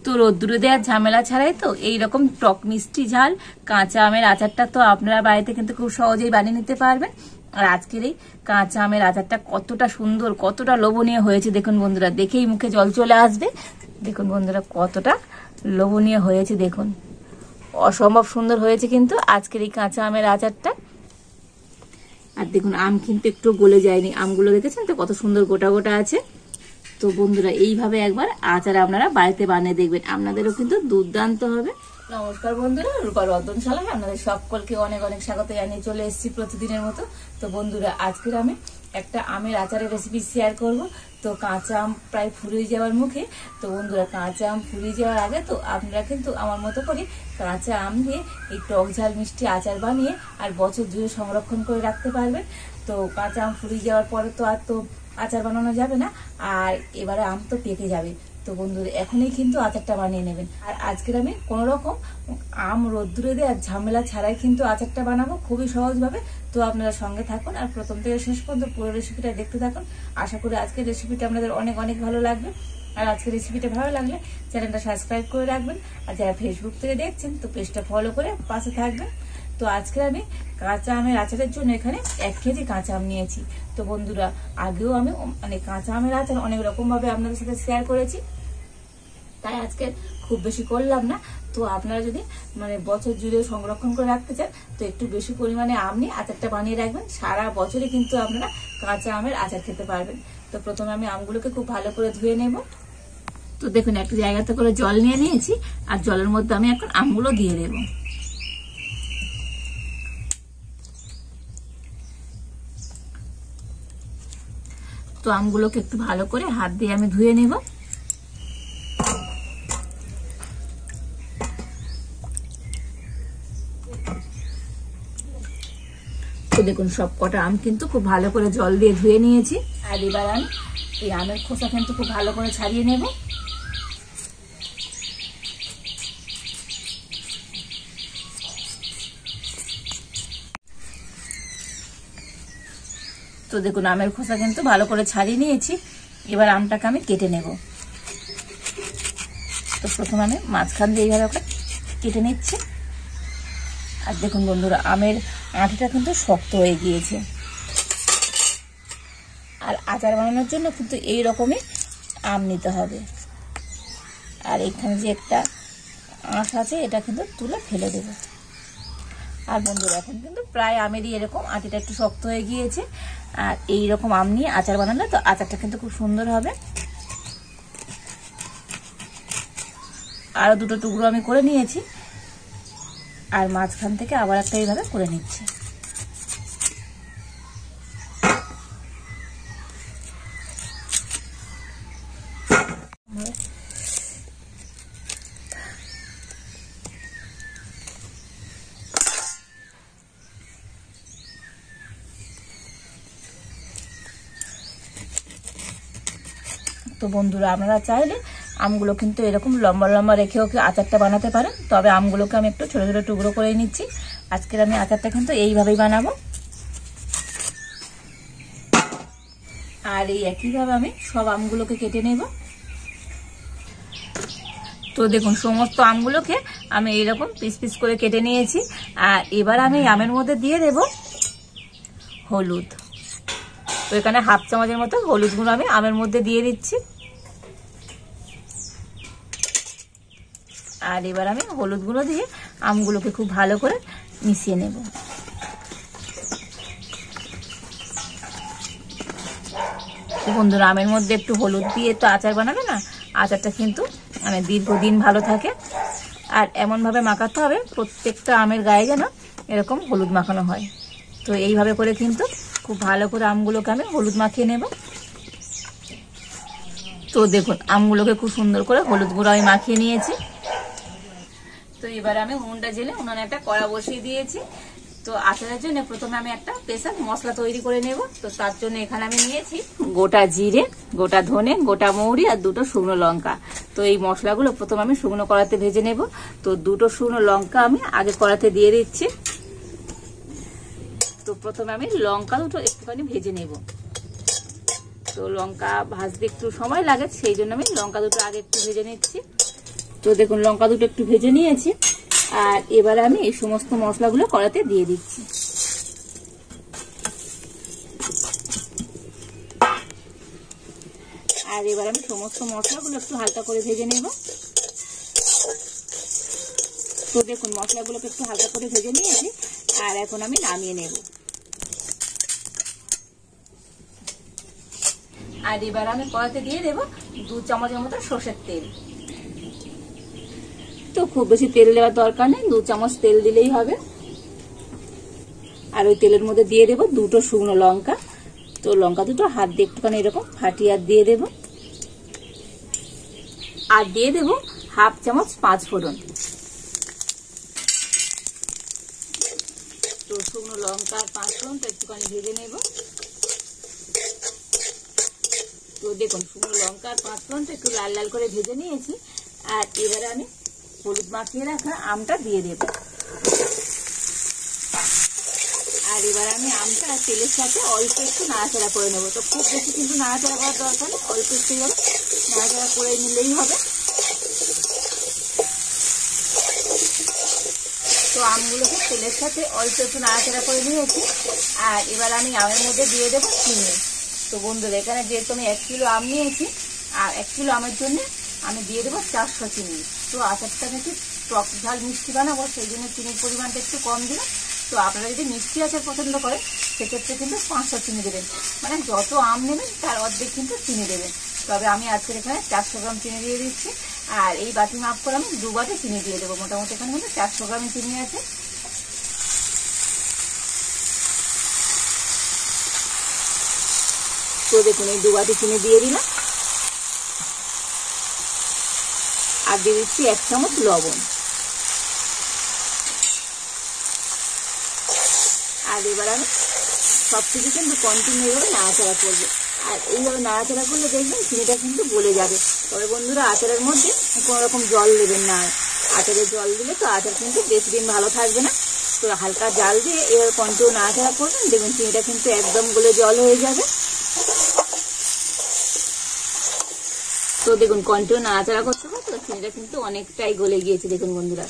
তো রোদ্দুরে দেওয়ার ঝামেলা ছাড়াই তো এইরকম টক মিষ্টি ঝাল কাঁচা আমের আচারটা তো আপনারা বাড়িতে কিন্তু খুব সহজেই বানিয়ে নিতে পারবেন। আর আজকের এই কাঁচা আমের আচারটা কতটা সুন্দর, কতটা লোভনীয় হয়েছে দেখুন বন্ধুরা, দেখেই মুখে জল চলে আসবে। দেখুন বন্ধুরা কতটা লোভনীয় হয়েছে, দেখুন অসম্ভব সুন্দর হয়েছে কিন্তু আজকের এই কাঁচা আমের আচারটা। আর দেখুন আম কিন্তু একটু গলে যায়নি, আমগুলো দেখেছেন তো কত সুন্দর গোটা গোটা আছে। তো বন্ধুরা এইভাবে একবার আচার আপনারা বাড়িতে বানিয়ে দেখবেন, আপনাদেরও কিন্তু দুর্দান্ত হবে। নমস্কার বন্ধুরা, রূপার রন্ধনশালায় আপনাদের সকলকে অনেক অনেক স্বাগত জানিয়ে চলে এসেছি প্রতিদিনের মতো। তো বন্ধুরা আজকের আমি একটা আমের আচারের রেসিপি শেয়ার করব। তো কাঁচা আম প্রায় ফুরিয়ে যাওয়ার মুখে, তো বন্ধুরা কাঁচা আম ফুরিয়ে যাওয়ার আগে তো আপনারা কিন্তু আমার মতো করে কাঁচা আম দিয়ে এই টক ঝাল মিষ্টি আচার বানিয়ে আর বছর জুড়ে সংরক্ষণ করে রাখতে পারবেন। তো কাঁচা আম ফুরিয়ে যাওয়ার পরে তো আর তো আচার বানানো যাবে না, আর এবারে আম তো পেকে যাবে। তো বন্ধুরা এখনই কিন্তু আচারটা বানিয়ে নেবেন। আর আজকের আমি কোনো রকম আম রোদ্দুরে দিয়ে আর ঝামেলা ছাড়াই কিন্তু আচারটা বানাবো খুবই সহজভাবে। তো আপনারা সঙ্গে থাকুন আর প্রথম থেকে শেষ পর্যন্ত পুরো রেসিপিটা দেখতে থাকুন। আশা করি আজকের রেসিপিটা আপনাদের অনেক অনেক ভালো লাগবে। আর আজকের রেসিপিটা ভালো লাগলে চ্যানেলটা সাবস্ক্রাইব করে রাখবেন, আর যারা ফেসবুক থেকে দেখছেন তো পেজটা ফলো করে পাশে থাকবেন। তো আজকে আমি কাঁচা আমের আচারের জন্য এখানে 1 কেজি কাঁচা আম নিয়েছি। তো বন্ধুরা আগেও আমি কাঁচা আমের আচার অনেক রকম ভাবে আপনাদের সাথে শেয়ার করেছি, তাই আজকে খুব বেশি করলাম না। তো আপনারা যদি বছর জুড়ে সংরক্ষণ করে রাখতে চান তো একটু বেশি পরিমাণে আম নিয়ে আচারটা বানিয়ে রাখবেন, সারা বছরে কিন্তু আপনারা কাঁচা আমের আচার খেতে পারবেন। তো প্রথমে আমি আমগুলোকে খুব ভালো করে ধুয়ে নেব। তো দেখুন একটা জায়গাতে করে জল নিয়ে নিয়েছি, আর জলের মধ্যে আমি এখন আমগুলো দিয়ে দেব। তো আমগুলোকে একটু ভালো করে হাত দিয়ে আমি ধুয়ে নেব। তো দেখুন সব কটা আম কিন্তু খুব ভালো করে জল দিয়ে ধুয়ে নিয়েছি। আর এবার আমি এই আমের খোসা কিন্তু খুব ভালো করে ছাড়িয়ে নেব। তো দেখুন আমের খোসা কিন্তু ভালো করে ছাড়িয়ে নিয়েছি। এবার আমটাকে আমি কেটে নেব। তো প্রথমে আমি মাঝখান দিয়ে এইভাবে কেটে নিচ্ছি। আর দেখুন বন্ধুরা আমের আঁটিটা কিন্তু শক্ত হয়ে গিয়েছে। আর আচার বানানোর জন্য কিন্তু এই রকমই আম নিতে হবে। আর এখানে যে একটা আঁশ আছে এটা কিন্তু তুলে ফেলে দেব। আর বন্ধুরা এখন কিন্তু প্রায় আমেরই এরকম আঁটিটা একটু শক্ত হয়ে গিয়েছে। আর এই রকম আম নিয়ে আচার বানালে তো আচারটা কিন্তু খুব সুন্দর হবে। আরো দুটো টুকরো আমি করে নিয়েছি, আর মাঝখান থেকে আবার একটা এইভাবে করে নিচ্ছি। তো বন্ধুরা আপনারা চাইলে আমগুলো কিন্তু এরকম লম্বা লম্বা রেখেও আচারটা বানাতে পারেন, তবে আমগুলোকে আমি একটু ছোট ছোট টুকরো করে নিচ্ছি। আজকের আমি আচারটা কিন্তু এইভাবেই বানাবো। আর এই একইভাবে আমি সব আমগুলোকে কেটে নেব। তো দেখুন সমস্ত আমগুলোকে আমি এইরকম পিস পিস করে কেটে নিয়েছি। আর এবার আমি আমের মধ্যে দিয়ে দেব হলুদ। তো এখানে হাফ চামচের মতো হলুদ গুঁড়ো আমি আমের মধ্যে দিয়ে দিচ্ছি। আর এবার আমি হলুদ গুঁড়ো দিয়ে আমগুলোকে খুব ভালো করে মিশিয়ে নেব। বন্ধুরা আমের মধ্যে একটু হলুদ দিয়ে তো আচার বানাবে না, আচারটা কিন্তু দীর্ঘদিন ভালো থাকে। আর এমনভাবে মাখাতে হবে প্রত্যেকটা আমের গায়ে যেন এরকম হলুদ মাখানো হয়। তো এইভাবে করে কিন্তু খুব ভালো করে আমগুলোকে আমি হলুদ মাখিয়ে নেব। তো দেখুন আমগুলোকে খুব সুন্দর করে হলুদ গুঁড়ো আমি মাখিয়ে নিয়েছি। তো এবার আমি উনুনটা জেলে উনুনে একটা কড়া বসিয়ে দিয়েছি। তো আচারের জন্য প্রথমে আমি একটা স্পেশাল মশলা তৈরি করে নেব। তো তার জন্য এখানে আমি নিয়েছি গোটা জিরে, গোটা ধনে, গোটা মৌরি আর দুটো শুকনো লঙ্কা। তো এই মশলাগুলো প্রথমে আমি শুকনো কড়াতে ভেজে নেব। তো দুটো শুকনো লঙ্কা আমি আগে কড়াতে দিয়ে দিচ্ছি। তো প্রথমে আমি লঙ্কা দুটো একটুখানি ভেজে নেব। তো লঙ্কা ভাজতে একটু সময় লাগে, সেই জন্য আমি লঙ্কা দুটো আগে একটু ভেজে নিচ্ছি। তো দেখুন লঙ্কা দুটো একটু ভেজে নিয়েছি, আর এবার আমি এই সমস্ত মশলাগুলো কড়াতে দিয়ে দিচ্ছি। আর এবার আমি সমস্ত মশলাগুলো একটু হালকা করে ভেজে নেব। তো দেখুন মশলাগুলোকে একটু হালকা করে ভেজে নিয়েছি, আর এখন আমি নামিয়ে নেব। আর এবার আমি কড়াতে দিয়ে দেব 2 চামচের মতো সরষের তেল। তো খুব বেশি তেল দেওয়ার দরকার নেই, 2 চামচ তেল দিলেই হবে। আর ওই তেলের মধ্যে দিয়ে দেব 2টো শুকনো লঙ্কা। তো লঙ্কা দুটো হাত দিয়ে একটুখানি এরকম ফাটিয়ে দিয়ে দেব। আর দিয়ে দেব 1/2 চামচ 5 ফোড়ন। তো শুকনো লঙ্কা আর 5 ফোড়নটা একটুখানি ভেজে নেব। তো দেখুন শুকনো লঙ্কা আর 5 ফোড়নটা একটু লাল লাল করে ভেজে নিয়েছি। আর এবারে আমি হলুদ মাখিয়ে রাখা আমটা দিয়ে দেব। আর এবার আমি আমটা তেলের সাথে অল্প একটু নাড়াচাড়া করে নেবো। তো খুব বেশি কিন্তু নাড়াচাড়া করার দরকার নেই, অল্প একটু নাড়াচাড়া করে নিলেই হবে। তো আমগুলোকে তেলের সাথে অল্প একটু নাড়াচাড়া করে নিয়েছি। আর এবার আমি আমের মধ্যে দিয়ে দেবো চিনি। তো বন্ধুরা এখানে যেহেতু আমি 1 কিলো আম নিয়েছি, আর 1 কিলো আমের জন্য আমি দিয়ে দেবো 400 চিনি। তো আচারটা নাকি টক ঝাল মিষ্টি বানাবো, সেই জন্য চিনির পরিমাণটা একটু কম দিলাম। তো আপনারা যদি মিষ্টি আচার পছন্দ করেন সেক্ষেত্রে কিন্তু 500 চিনি দেবেন, মানে যত আম নেবেন তার অর্ধেক কিন্তু চিনি দেবেন। তবে আমি আজকের এখানে 400 গ্রাম চিনি দিয়ে দিচ্ছি। আর এই বাটি মাপ করে আমি 2 বাটি চিনি দিয়ে দেবো। মোটামুটি এখানে কিন্তু 400 গ্রাম চিনি আছে। তো দেখুন এই 2 বাটি চিনি দিয়ে দিলাম। আর দিয়ে দিচ্ছি 1 চামচ লবণ। আর এবার আমি সবকিছু কিন্তু কন্টিনিউ এইভাবে নাড়াচাড়া করবো। আর এইভাবে নাড়াচাড়া করলে দেখবেন চিনিটা কিন্তু গলে যাবে। তবে বন্ধুরা আচারের মধ্যে কোনো রকম জল দেবেন না। আচারে জল দিলে তো আচার কিন্তু বেশি দিন ভালো থাকবে না। তো হালকা জাল দিয়ে এবার কন্টিনিউ নাড়াচাড়া করবেন, দেখবেন চিনিটা কিন্তু একদম গলে জল হয়ে যাবে। তো দেখুন কন্টিনিউ নাড়াচাড়া করতে হবে, তো চিনিটা কিন্তু অনেকটাই গলে গিয়েছে দেখুন বন্ধুরা।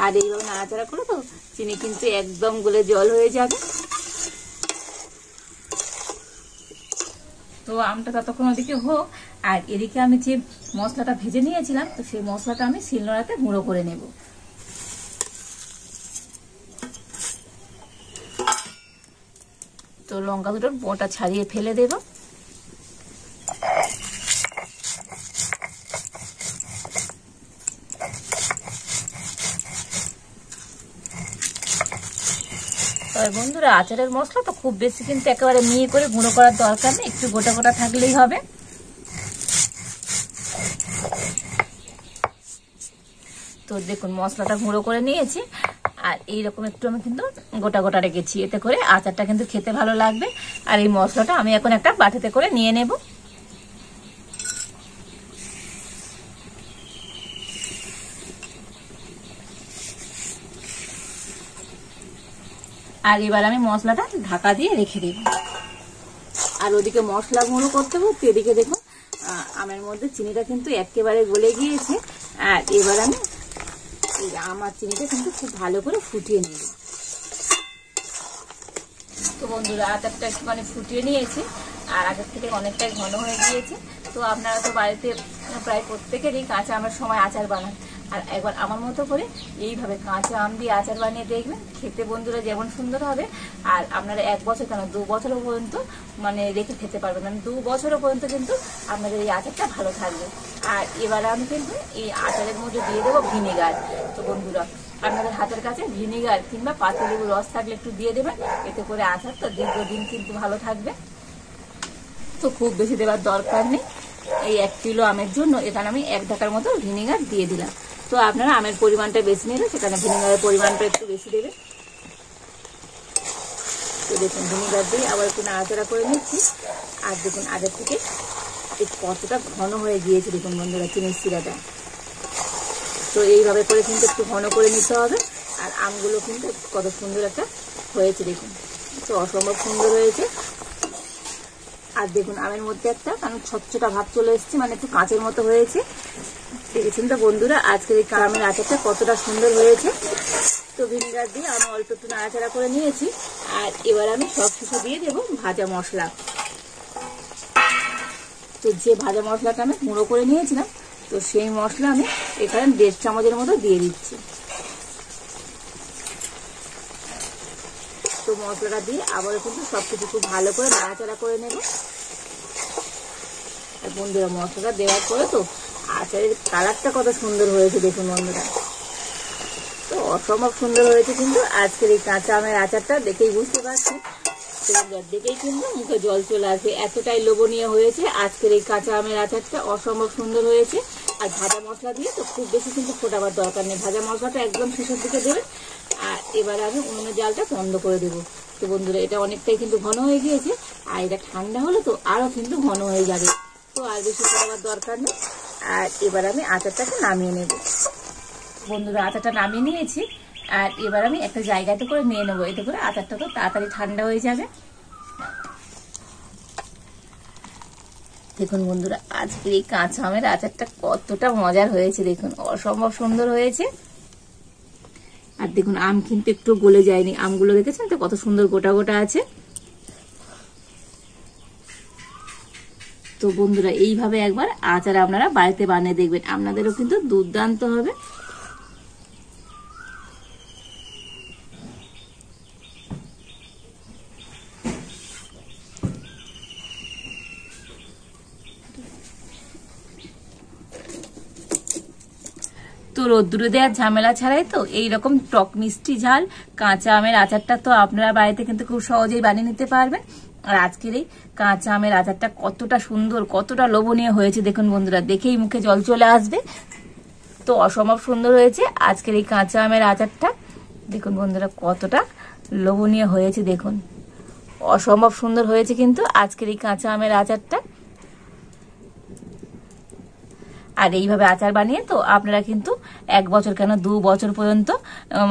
আর এইভাবে নাড়াচাড়া করে তো চিনি কিন্তু একদম গলে জল হয়ে যাবে। তো আমটা ততক্ষণ ওদিকে হোক, আর এদিকে আমি যে মশলাটা ভেজে নিয়েছিলাম, তো সেই মশলাটা আমি শিলনোড়াতে গুঁড়ো করে নেব। তো লঙ্কা দুটোর বোঁটা ছাড়িয়ে ফেলে দেব। তবে বন্ধুরা আচারের মশলা তো খুব বেশি কিন্তু একেবারে মিহি করে গুঁড়ো করার দরকার নেই, একটু গোটা গোটা থাকলেই হবে। তো দেখুন মশলাটা গুঁড়ো করে নিয়েছি, আর এইরকম একটু আমি কিন্তু গোটা গোটা রেখেছি, এতে করে আচারটা কিন্তু খেতে ভালো লাগবে। আর এই মশলাটা আমি এখন একটা বাটিতে করে নিয়ে নেব। আর এবার আমি মশলাটা ঢাকা দিয়ে রেখে দেব। আর ওদিকে মশলা গুঁড়ো করতে হবে, এদিকে দেখুন আমের মধ্যে চিনিটা কিন্তু একেবারে গলে গিয়েছে। আর এবার আমি আমার চিনিটা কিন্তু খুব ভালো করে ফুটিয়ে নেব। তো বন্ধুরা আচারটা একটুখানি ফুটিয়ে নিয়েছি, আর আগের থেকে অনেকটাই ঘন হয়ে গিয়েছে। তো আপনারা তো বাড়িতে প্রায় প্রত্যেকেরই কাঁচা আমের সময় আচার বানান, আর একবার আমার মতো করে এইভাবে কাঁচা আম দিয়ে আচার বানিয়ে দেখবেন, খেতে বন্ধুরা যেমন সুন্দর হবে। আর আপনারা 1 বছর কেন 2 বছরও পর্যন্ত মানে রেখে খেতে পারবেন, মানে 2 বছরও পর্যন্ত কিন্তু আপনাদের এই আচারটা ভালো থাকবে। আর এবারে আমি কিন্তু এই আচারের মধ্যে দিয়ে দেবো ভিনেগার। তো বন্ধুরা আপনাদের হাতের কাছে ভিনেগার কিংবা পাতিলেবুর রস থাকলে একটু দিয়ে দেবেন, এতে করে আচারটা দীর্ঘদিন কিন্তু ভালো থাকবে। তো খুব বেশি দেওয়ার দরকার নেই। এই 1 কিলো আমের জন্য এখানে আমি 1 ঢাকার মতো ভিনেগার দিয়ে দিলাম। তো আপনারা আমের পরিমাণটা বেশি নিলে সেখানে ভিনেগারের পরিমাণটা একটু বেশি দেবেন। তো দেখুন ভিনেগার দিয়ে আবার একটু নাড়াচাড়া করে নিচ্ছি। আর দেখুন আগের থেকে কতটা ঘন হয়ে গিয়েছে দেখুন বন্ধুরা চিনির শিরাটা। তো এইভাবে করে কিন্তু একটু ঘন করে নিতে হবে। আর আমগুলো কিন্তু কত সুন্দর একটা হয়েছে দেখুন, তো অসম্ভব সুন্দর হয়েছে। আর দেখুন আমের মধ্যে একটা ছচ্ছটা ভাব চলে এসেছে, মানে একটু কাঁচের মতো হয়েছে। দেখেছেন তো বন্ধুরা আজকের এই আমের আচারটা কতটা সুন্দর হয়েছে। তো ভিনেগার দিয়ে আমি অল্প একটু নাড়াচাড়া করে নিয়েছি। আর এবার আমি সব শেষে দিয়ে দেবো ভাজা মশলা। তো যে ভাজা মশলাটা আমি গুঁড়ো করে নিয়েছিলাম, তো সেই মশলা আমি এখানে 1.5 চামচের মতো দিয়ে দিচ্ছি। তো মশলাটা দিয়ে আবারও কিন্তু সবকিছু খুব ভালো করে নাড়াচাড়া করে নেব। আর বন্ধুরা মশলাটা দেওয়ার পরে তো আচারের কালারটা কত সুন্দর হয়েছে দেখুন বন্ধুরা, তো অসম্ভব সুন্দর হয়েছে। কিন্তু আজকের এই কাঁচা আমের আচারটা দেখেই বুঝতে পারছি, দেখেই কিন্তু মুখে জল চলে আসবে, এতটাই লোভনীয় হয়েছে আজকের এই কাঁচা আমের আচারটা, অসম্ভব সুন্দর হয়েছে। আর ভাজা মশলা দিয়ে তো খুব বেশি কিন্তু ফোটাবার দরকার নেই, ভাজা মশলাটা একদম শেষের দিকে দেবেন। আর এবার আমি উনুনের জালটা বন্ধ করে দেবো। তো বন্ধুরা এটা অনেকটাই কিন্তু ঘন হয়ে গিয়েছে, আর এটা ঠান্ডা হলে তো আরো কিন্তু ঘন হয়ে যাবে, তো আর বেশি ফোটাবার দরকার নেই। আর এবার আমি আচারটাকে নামিয়ে নেব। বন্ধুরা আচারটা নামিয়ে নিয়েছি, আর এবার আমি একটা জায়গাতে করে নিয়ে নেবো, এতে করে আচারটা তো তাড়াতাড়ি ঠান্ডা হয়ে যাবে। দেখুন বন্ধুরা আজকের এই কাঁচা আমের আচারটা কতটা মজার হয়েছে, দেখুন অসম্ভব সুন্দর হয়েছে। আর দেখুন আম কিন্তু একটু গলে যায়নি, আমগুলো দেখেছেন তো কত সুন্দর গোটা গোটা আছে। তো বন্ধুরা এইভাবে একবার আচার আপনারা বাড়িতে বানিয়ে দেখবেন, আপনাদেরও কিন্তু দুর্দান্ত হবে। তো রোদ্দুরে দেওয়ার ঝামেলা ছাড়াই তো এইরকম টক মিষ্টি ঝাল কাঁচা আমের আচারটা তো আপনারা বাড়িতে কিন্তু খুব সহজেই বানিয়ে নিতে পারবেন। আর আজকের এই কাঁচা আমের আচারটা কতটা সুন্দর কতটা লোভনীয় হয়েছে দেখুন বন্ধুরা, দেখেই মুখে জল চলে আসবে। তো অসম্ভব সুন্দর হয়েছে আজকের এই কাঁচা আমের আচারটা, দেখুন বন্ধুরা কতটা লোভনীয় হয়েছে, দেখুন অসম্ভব সুন্দর হয়েছে কিন্তু আজকের এই কাঁচা আমের আচারটা। আর এইভাবে আচার বানিয়ে তো আপনারা কিন্তু 1 বছর কেন 2 বছর পর্যন্ত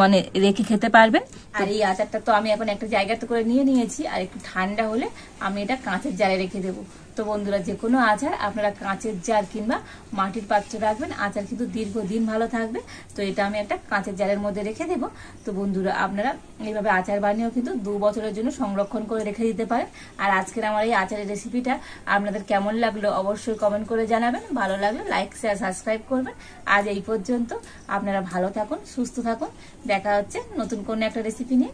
মানে রেখে খেতে পারবেন। আর এই আচারটা তো আমি এখন একটা জায়গাতে করে নিয়ে নিয়েছি, আর একটু ঠান্ডা হলে আমি এটা কাঁচের জারে রেখে দেবো। তো বন্ধুরা যে কোনো আচার আপনারা কাঁচের জার কিংবা মাটির পাত্রে রাখবেন, আচার কিন্তু দীর্ঘদিন ভালো থাকবে। তো এটা আমি একটা কাঁচের জারের মধ্যে রেখে দেবো। তো বন্ধুরা আপনারা এইভাবে আচার বানিয়েও কিন্তু 2 বছরের জন্য সংরক্ষণ করে রেখে দিতে পারেন। আর আজকের আমার এই আচারের রেসিপিটা আপনাদের কেমন লাগলো অবশ্যই কমেন্ট করে জানাবেন, ভালো লাগলে লাইক শেয়ার সাবস্ক্রাইব করবেন। আজ এই পর্যন্ত, আপনারা ভালো থাকুন সুস্থ থাকুন, দেখা হচ্ছে নতুন কোনো একটা রেসিপি নিয়ে।